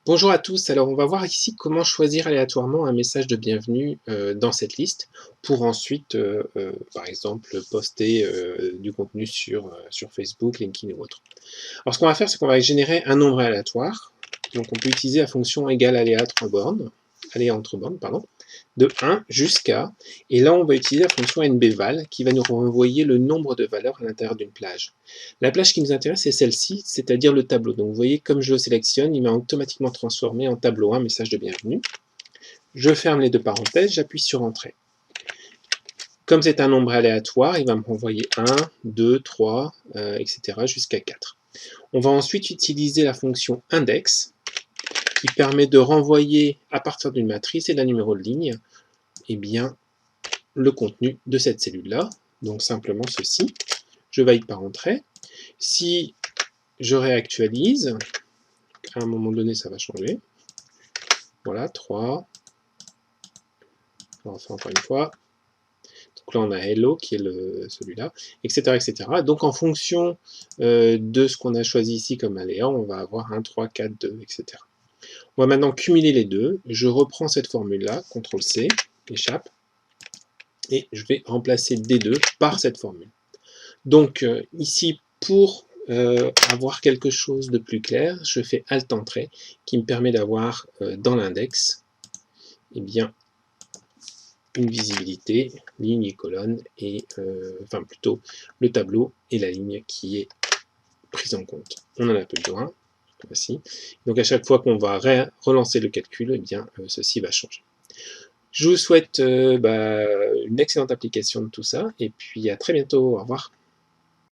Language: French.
Bonjour à tous, alors on va voir ici comment choisir aléatoirement un message de bienvenue dans cette liste pour ensuite, par exemple, poster du contenu sur Facebook, LinkedIn ou autre. Alors ce qu'on va faire, c'est qu'on va générer un nombre aléatoire. Donc on peut utiliser la fonction égale aléa entre bornes, pardon, de 1 jusqu'à, et là on va utiliser la fonction nbval qui va nous renvoyer le nombre de valeurs à l'intérieur d'une plage. La plage qui nous intéresse c'est celle-ci, c'est-à-dire le tableau. Donc vous voyez, comme je le sélectionne, il m'a automatiquement transformé en tableau 1, message de bienvenue. Je ferme les deux parenthèses, j'appuie sur Entrée. Comme c'est un nombre aléatoire, il va me renvoyer 1, 2, 3, etc. jusqu'à 4. On va ensuite utiliser la fonction index qui permet de renvoyer à partir d'une matrice et d'un numéro de ligne le contenu de cette cellule-là. Donc simplement ceci. Je valide par entrée. Si je réactualise, à un moment donné, ça va changer. Voilà, 3. On va faire encore une fois. Donc là, on a hello qui est celui-là, etc., etc. Donc en fonction de ce qu'on a choisi ici comme aléa, on va avoir 1, 3, 4, 2, etc. On va maintenant cumuler les deux. Je reprends cette formule-là, CTRL-C, échappe, et je vais remplacer D2 par cette formule. Donc ici, pour avoir quelque chose de plus clair, je fais Alt-Entrée, qui me permet d'avoir dans l'index une visibilité, ligne et colonne, et enfin plutôt le tableau et la ligne qui est prise en compte. On en a peu besoin, voici. Donc à chaque fois qu'on va relancer le calcul, ceci va changer. Je vous souhaite une excellente application de tout ça, et puis à très bientôt, au revoir.